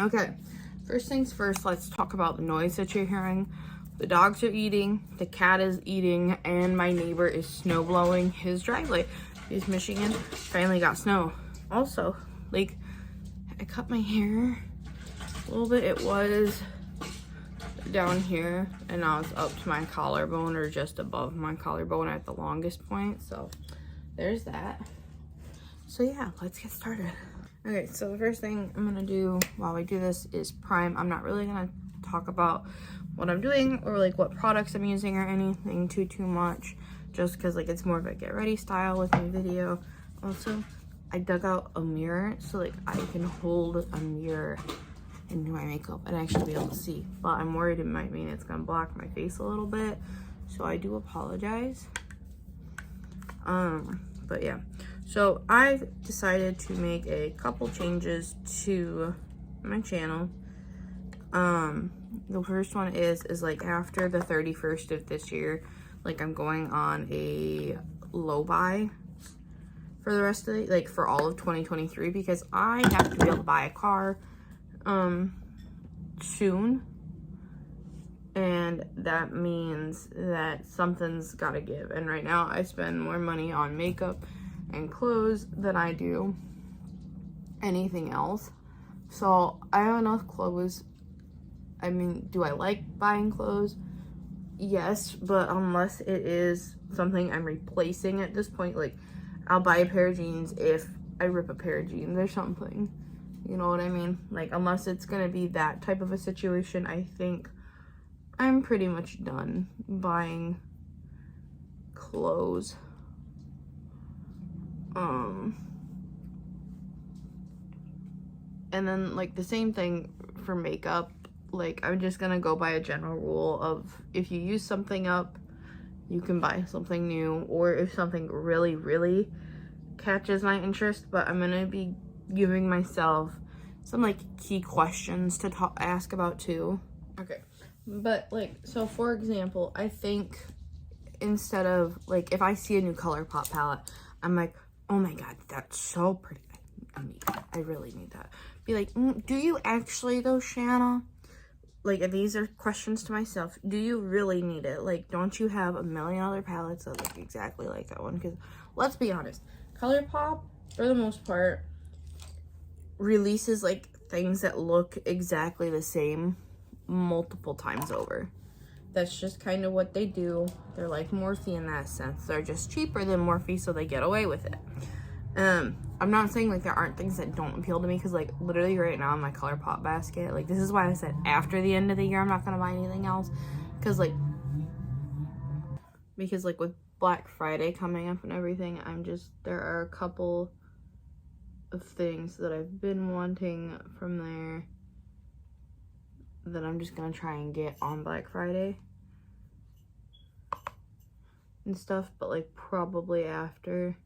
Okay, first things first, let's talk about the noise that you're hearing. The dogs are eating, the cat is eating, and my neighbor is snow blowing his driveway. Because Michigan finally got snow. Also, like, I cut my hair a little bit. It was down here, and now it's up to my collarbone, or just above my collarbone at the longest point. So there's that. So yeah, let's get started. Okay, so the first thing I'm gonna do while we do this is prime. I'm not really gonna talk about what I'm doing or like what products I'm using or anything too much, just because like it's more of a get ready style with my video. Also, I dug out a mirror so like I can hold a mirror and do my makeup and actually be able to see, but I'm worried it might mean it's gonna block my face a little bit, so I do apologize. But yeah, so I decided to make a couple changes to my channel. The first one is like after the 31st of this year, like I'm going on a low buy for the rest of the, like for all of 2023, because I have to be able to buy a car soon, and that means that something's gotta give. And right now I spend more money on makeup and clothes than I do anything else. So I have enough clothes. I mean, do I like buying clothes? Yes, but unless it is something I'm replacing at this point, like I'll buy a pair of jeans if I rip a pair of jeans or something. You know what I mean? Like, unless it's gonna be that type of a situation, I think I'm pretty much done buying clothes. And then like the same thing for makeup. Like, I'm just gonna go by a general rule of if you use something up, you can buy something new, or if something really catches my interest. But I'm gonna be giving myself some like key questions to ask about too. Okay, but like, so for example, I think instead of like, if I see a new ColourPop palette, I'm like, oh my god, that's so pretty, I need that, I really need that. Be like, do you actually though, Shanna? Like, if these are questions to myself, do you really need it? Like, don't you have a million other palettes that look exactly like that one? Because let's be honest, ColourPop, for the most part, releases like things that look exactly the same multiple times over. That's just kind of what they do. They're like Morphe in that sense. They're just cheaper than Morphe, so they get away with it. I'm not saying like there aren't things that don't appeal to me, because like literally right now in my ColourPop basket, like this is why I said after the end of the year I'm not gonna buy anything else, because like with Black Friday coming up and everything, there are a couple of things that I've been wanting from there that I'm just gonna try and get on Black Friday and stuff. But like probably after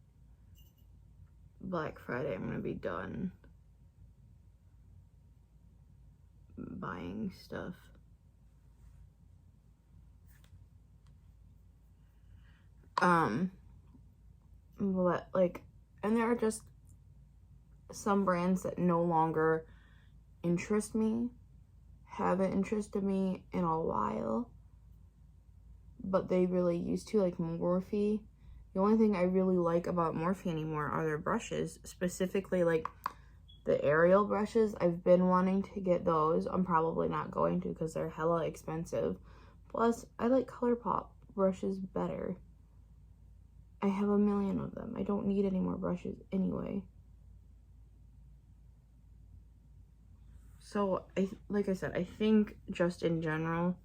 Black Friday I'm gonna be done buying stuff. But like, and there are just some brands that no longer interest me, haven't interested me in a while, but they really used to, like Morphe. The only thing I really like about Morphe anymore are their brushes, specifically like the aerial brushes. I've been wanting to get those. I'm probably not going to because they're hella expensive. Plus, I like ColourPop brushes better. I have a million of them. I don't need any more brushes anyway. So, like I said, I think just in general,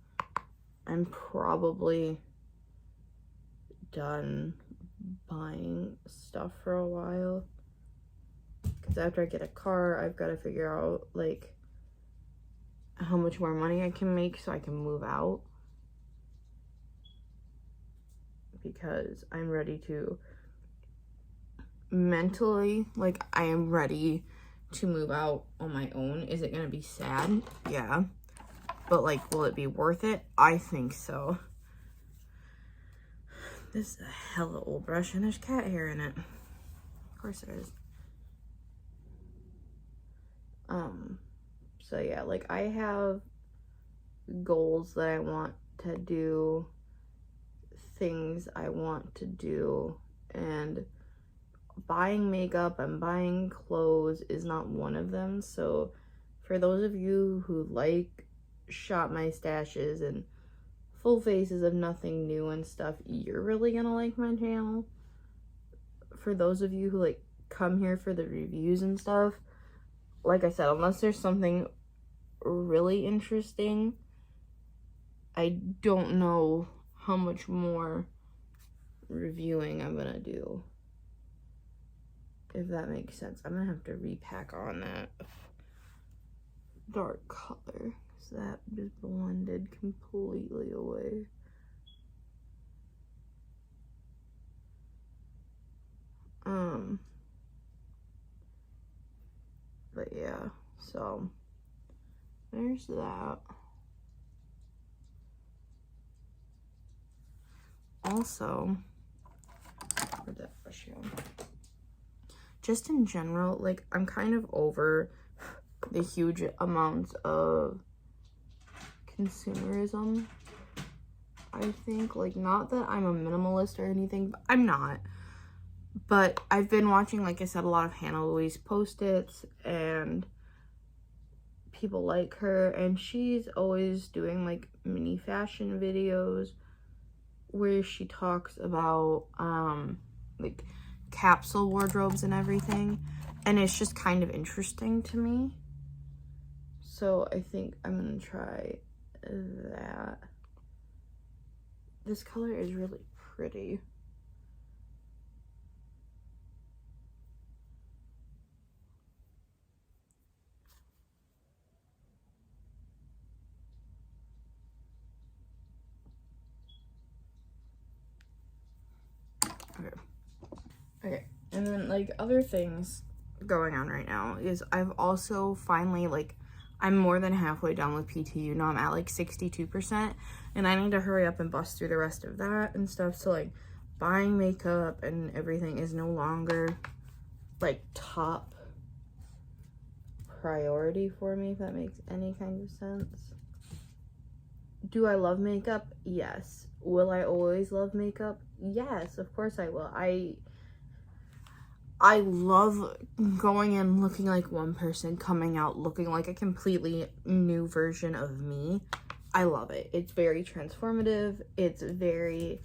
I'm probably done buying stuff for a while. Because after I get a car, I've got to figure out, like, how much more money I can make so I can move out. Because I'm ready to mentally, like, I am ready to move out on my own. Is it going to be sad? Yeah. But, like, will it be worth it? I think so. This is a hella old brush, and there's cat hair in it. Of course there is. So yeah, like I have goals that I want to do, things I want to do, and buying makeup and buying clothes is not one of them. So for those of you who like shop my stashes and full faces of nothing new and stuff, you're really gonna like my channel. For those of you who like come here for the reviews and stuff, like I said, unless there's something really interesting, I don't know how much more reviewing I'm gonna do, if that makes sense. I'm gonna have to repack on that dark color because that just blended completely away. But yeah, so there's that. Also, where'd that brush go? Just in general, like, I'm kind of over the huge amounts of consumerism. I think, like, not that I'm a minimalist or anything, but I'm not. But I've been watching, like I said, a lot of Hannah Louise post-its, and people like her, and she's always doing, like, mini fashion videos where she talks about, like, capsule wardrobes and everything, and it's just kind of interesting to me. So I think I'm gonna try that. This color is really pretty. Okay, and then, like, other things going on right now is I've also finally, like, I'm more than halfway done with PTU. Now I'm at, like, 62%, and I need to hurry up and bust through the rest of that and stuff. So, like, buying makeup and everything is no longer, like, top priority for me, if that makes any kind of sense. Do I love makeup? Yes. Will I always love makeup? Yes, of course I will. I love going in looking like one person, coming out looking like a completely new version of me. I love it. It's very transformative. It's very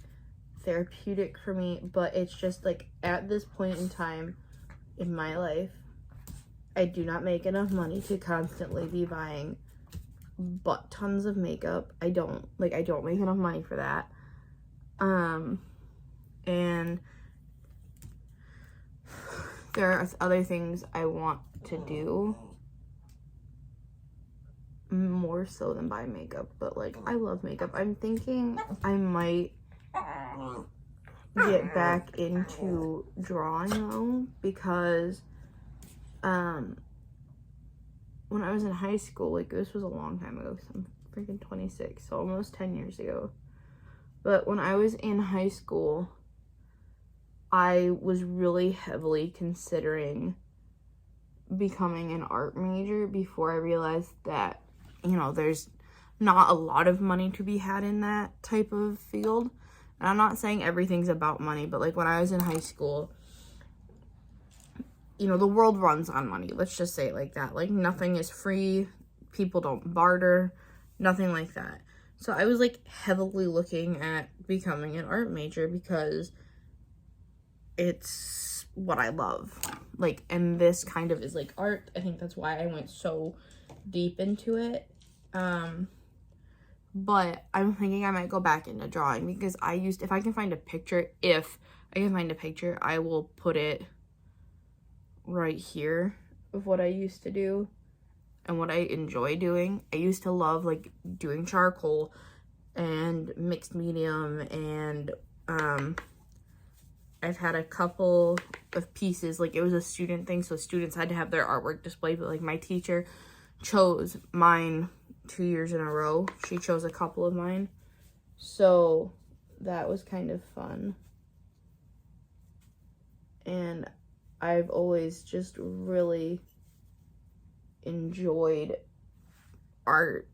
therapeutic for me, but it's just like at this point in time in my life, I do not make enough money to constantly be buying butt tons of makeup. I don't make enough money for that. And there are other things I want to do more so than buy makeup, but like I love makeup. I'm thinking I might get back into drawing though, because when I was in high school, like this was a long time ago, so I'm freaking 26, so almost 10 years ago. But when I was in high school, I was really heavily considering becoming an art major before I realized that, you know, there's not a lot of money to be had in that type of field. And I'm not saying everything's about money, but like when I was in high school, you know, the world runs on money. Let's just say it like that. Like nothing is free. People don't barter. Nothing like that. So I was like heavily looking at becoming an art major because it's what I love. Like, and this kind of is like art. I think that's why I went so deep into it. But I'm thinking I might go back into drawing because if I can find a picture, I will put it right here of what I used to do and what I enjoy doing. I used to love like doing charcoal and mixed medium, and I've had a couple of pieces, like it was a student thing, so students had to have their artwork displayed, but like my teacher chose mine 2 years in a row. She chose a couple of mine, so that was kind of fun. And I've always just really enjoyed art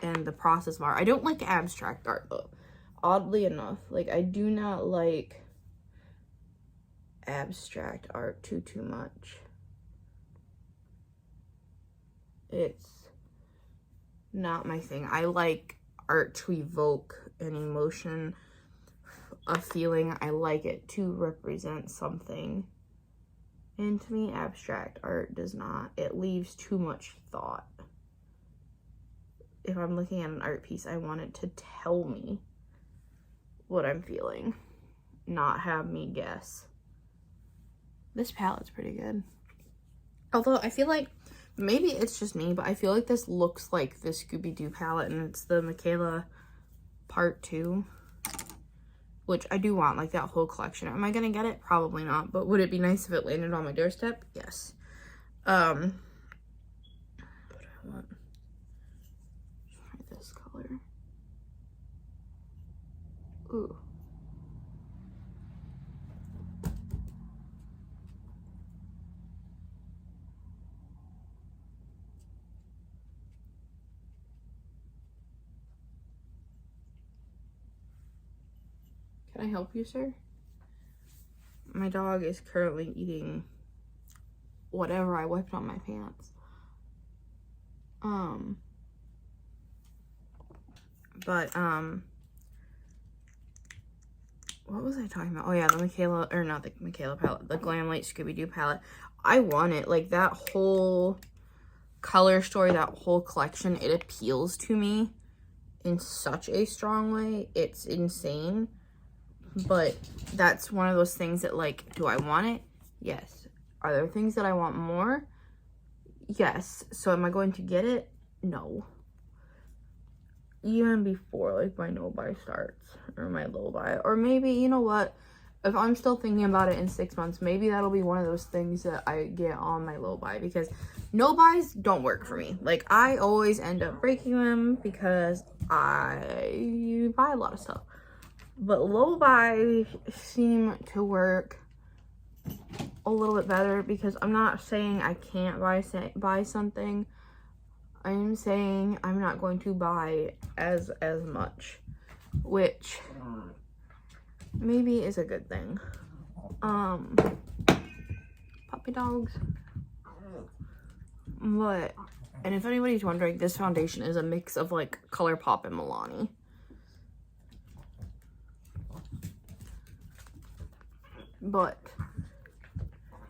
and the process of art. I don't like abstract art though. Oddly enough, like I do not like abstract art too much. It's not my thing. I like art to evoke an emotion, a feeling. I like it to represent something. And to me, abstract art does not. It leaves too much thought. If I'm looking at an art piece, I want it to tell me what I'm feeling, not have me guess. This palette's pretty good. Although I feel like maybe it's just me, but I feel like this looks like the Scooby-Doo palette, and it's the Michaela Part 2, which I do want, like that whole collection. Am I gonna get it? Probably not, but would it be nice if it landed on my doorstep? Yes. What I want. Try this color. Ooh. Can I help you, sir? My dog is currently eating whatever I wiped on my pants. What was I talking about? Oh yeah, the Michaela, or not the Michaela palette, the Glamlight Scooby-Doo palette. I want it. Like that whole color story, that whole collection, it appeals to me in such a strong way. It's insane. But that's one of those things that, like, do I want it? Yes. Are there things that I want more? Yes. So am I going to get it? No. Even before, like, my no-buy starts, or my low-buy. Or maybe, you know what? If I'm still thinking about it in 6 months, maybe that'll be one of those things that I get on my low-buy, because no-buys don't work for me. Like, I always end up breaking them because I buy a lot of stuff. But low buys seem to work a little bit better, because I'm not saying I can't buy something. I'm saying I'm not going to buy as much, which maybe is a good thing. Puppy dogs. But, and if anybody's wondering, this foundation is a mix of like ColourPop and Milani. But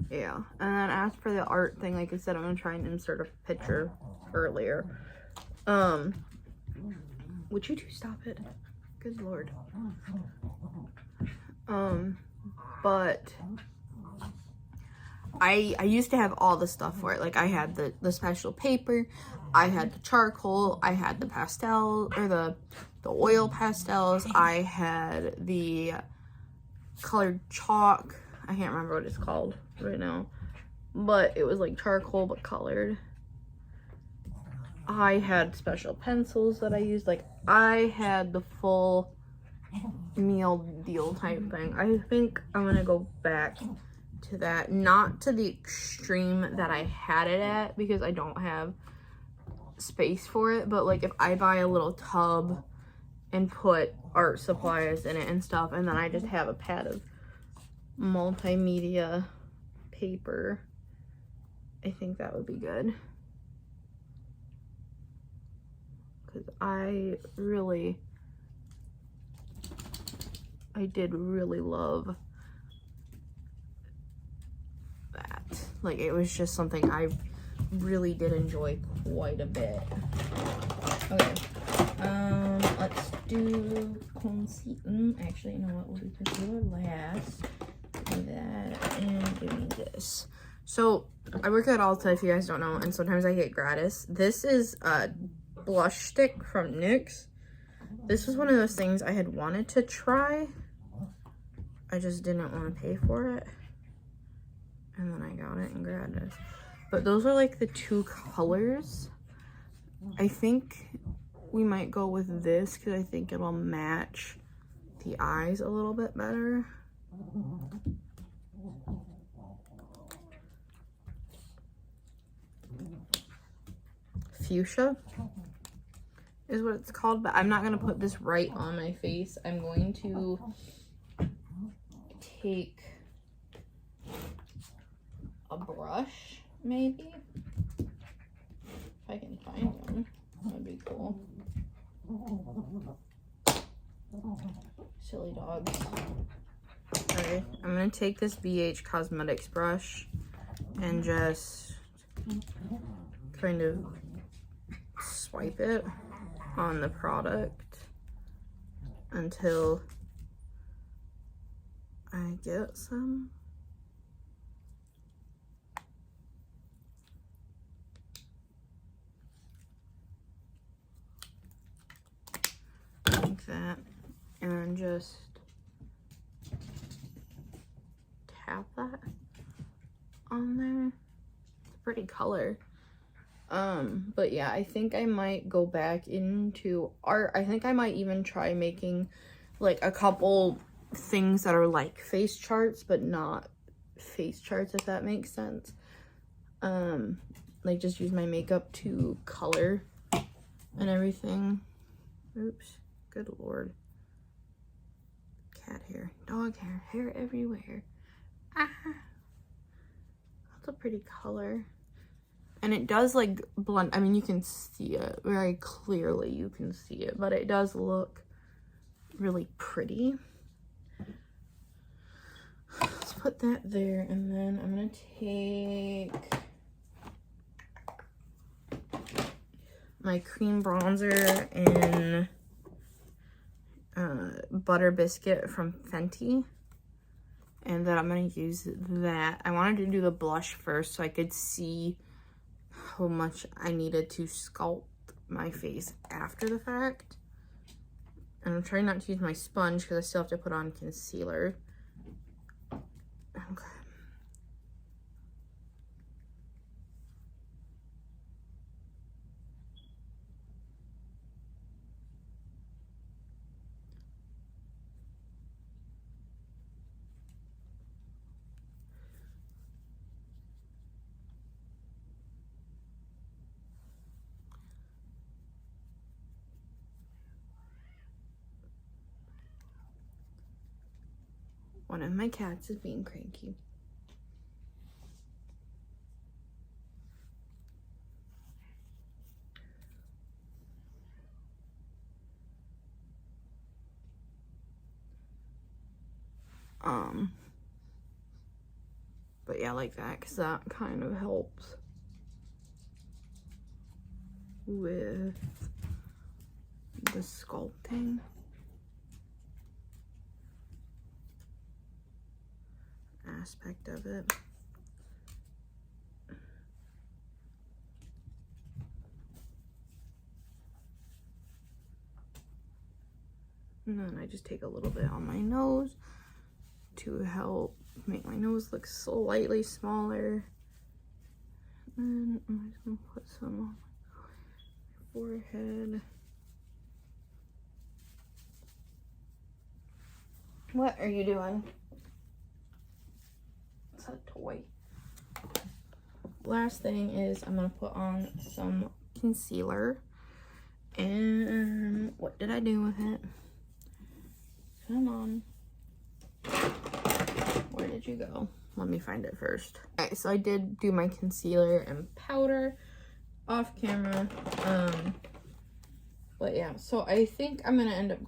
yeah, and then as for the art thing, like I said, I'm gonna try and insert a picture earlier. Would you two stop it? Good lord. But I used to have all the stuff for it. Like I had the special paper, I had the charcoal, I had the pastel, or the oil pastels, I had the colored chalk. I can't remember what it's called right now, but it was like charcoal but colored. I had special pencils that I used. Like I had the full meal deal type thing. I think I'm gonna go back to that, not to the extreme that I had it at, because I don't have space for it, but like if I buy a little tub and put art supplies in it and stuff, and then I just have a pad of multimedia paper, I think that would be good. Because I did really love that. Like it was just something I really did enjoy quite a bit. Okay. Let's do concealer. Actually, you know what? We'll do concealer last. Do that and give me this. So I work at Ulta, if you guys don't know, and sometimes I get gratis. This is a blush stick from NYX. This was one of those things I had wanted to try. I just didn't want to pay for it. And then I got it in gratis. But those are like the two colors. I think we might go with this because I think it'll match the eyes a little bit better. fuchsia is what it's called, but I'm not going to put this right on my face. I'm going to take a brush, maybe. If I can find one, that'd be cool. Silly dogs. Okay, I'm going to take this BH Cosmetics brush and just kind of swipe it on the product until I get some. Like that, and just tap that on there. It's a pretty color. But yeah, I think I might go back into art. I think I might even try making like a couple things that are like face charts, but not face charts, if that makes sense. Like just use my makeup to color and everything. Oops, good lord. Cat hair, dog hair, hair everywhere. Ah, that's a pretty color. And it does like blend, I mean, you can see it very clearly, you can see it, but it does look really pretty. Let's put that there, and then I'm gonna take my cream bronzer in Butter Biscuit from Fenty. And then I'm gonna use that. I wanted to do the blush first so I could see how much I needed to sculpt my face after the fact. And I'm trying not to use my sponge because I still have to put on concealer. Okay. One of my cats is being cranky. But yeah, like that, because that kind of helps with the sculpting aspect of it. And then I just take a little bit on my nose to help make my nose look slightly smaller. And I'm just gonna put some on my forehead. What are you doing? It's a toy. Last thing is I'm gonna put on some concealer. And what did I do with it? Come on. Where did you go? Let me find it first. Okay, so I did do my concealer and powder off camera. But yeah, so I think I'm gonna end up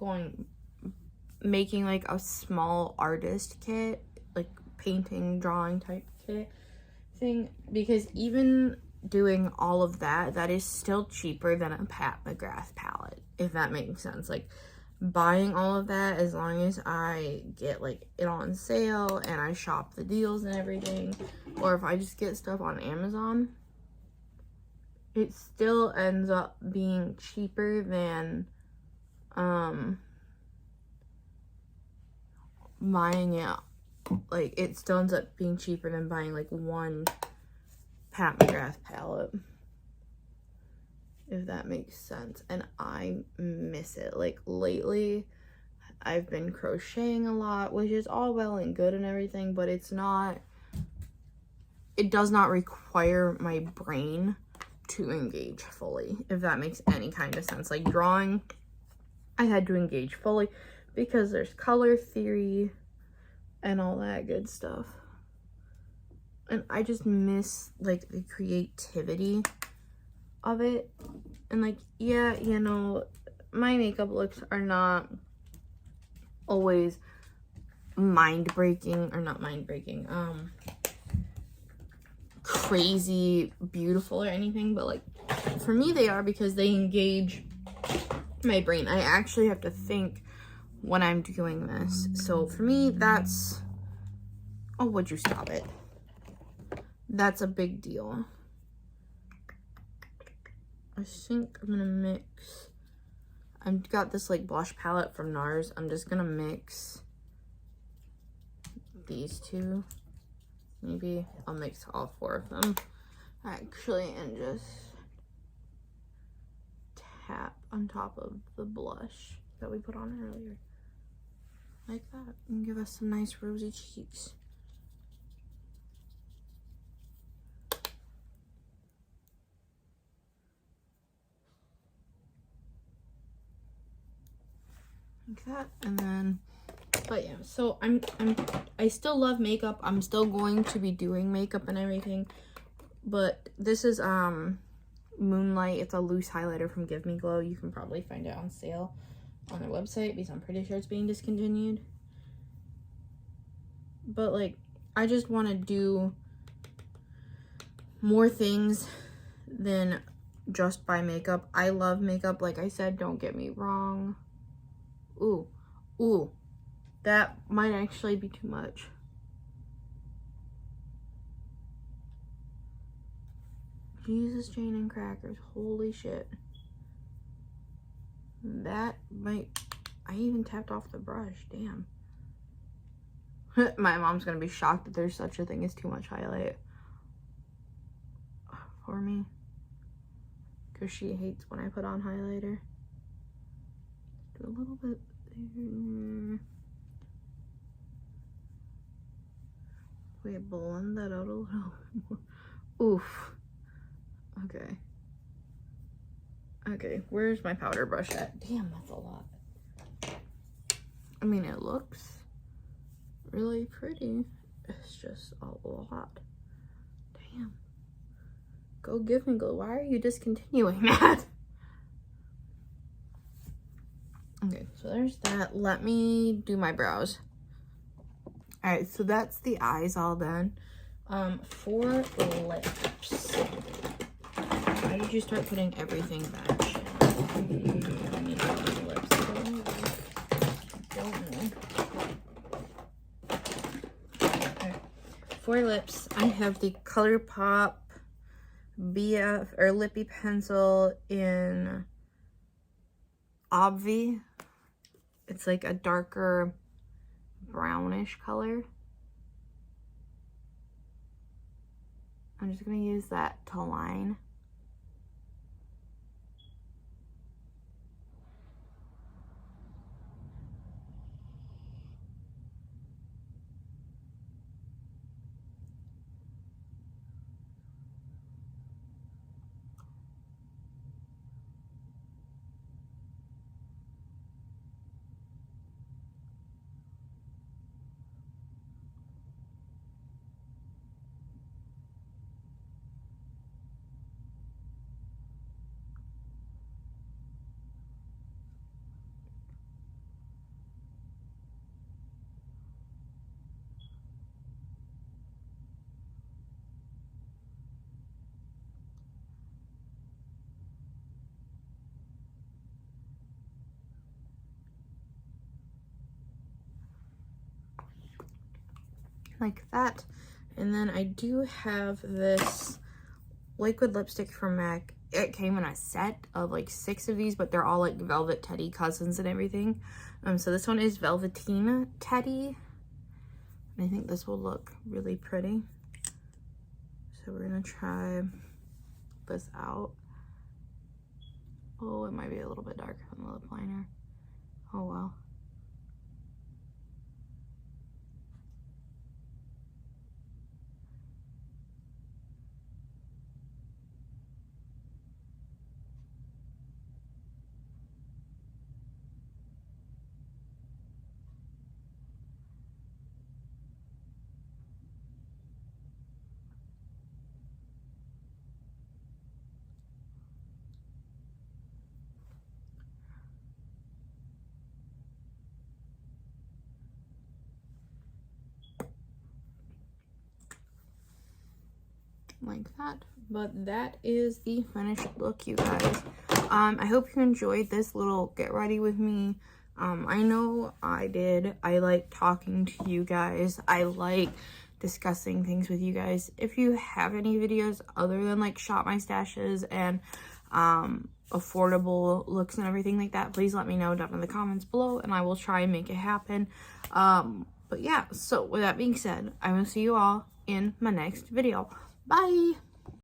making like a small artist kit, like painting, drawing type kit thing, because even doing all of that, that is still cheaper than a Pat McGrath palette, if that makes sense. Like buying all of that, as long as I get like it on sale and I shop the deals and everything, or if I just get stuff on Amazon, it still ends up being cheaper than buying it. Like it still ends up being cheaper than buying like one Pat McGrath palette, if that makes sense. And I miss it. Like lately I've been crocheting a lot, which is all well and good and everything, but it does not require my brain to engage fully, if that makes any kind of sense. Like drawing, I had to engage fully because there's color theory and all that good stuff. And I just miss like the creativity of it. And like, yeah, you know, my makeup looks are not always mind-breaking, or not mind-breaking, crazy beautiful or anything, but like for me they are, because they engage my brain. I actually have to think when I'm doing this. So for me, that's, oh, would you stop it? That's a big deal. I think I'm gonna mix, I've got this like blush palette from NARS. I'm just gonna mix these two. Maybe I'll mix all 4 of them actually, and just tap on top of the blush that we put on earlier. Like that, and give us some nice rosy cheeks. Like that, and then, but yeah, so I still love makeup. I'm still going to be doing makeup and everything, but this is Moonlight. It's a loose highlighter from Give Me Glow. You can probably find it on sale on their website, because I'm pretty sure it's being discontinued. But like, I just want to do more things than just buy makeup. I love makeup, like I said, don't get me wrong. Ooh, that might actually be too much. Jesus, Jane and crackers, holy shit. That might, I even tapped off the brush, damn. My mom's gonna be shocked that there's such a thing as too much highlight for me, because she hates when I put on highlighter. Do a little bit there. Wait, blend that out a little bit more. Oof. Okay. Okay, where's my powder brush at? Damn, that's a lot. I mean, it looks really pretty. It's just a lot. Damn. Go Give Me Glow. Why are you discontinuing that? Okay, so there's that. Let me do my brows. Alright, so that's the eyes all done. For lips. Why did you start putting everything back? I need to do lips. Don't know. Okay. For lips, I have the ColourPop BF or Lippy pencil in Obvi. It's like a darker brownish color. I'm just gonna use that to line. Like that. And then I do have this liquid lipstick from MAC. It came in a set of like 6 of these, but they're all like Velvet Teddy cousins and everything. So this one is Velveteen Teddy. And I think this will look really pretty. So we're gonna try this out. Oh, it might be a little bit darker than the lip liner. Oh well. like that. But that is the finished look, you guys. I hope you enjoyed this little get ready with me. I know I did. I like talking to you guys. I like discussing things with you guys. If you have any videos other than like shop my stashes and affordable looks and everything like that, please let me know down in the comments below and I will try and make it happen. But yeah, so with that being said, I will see you all in my next video. Bye!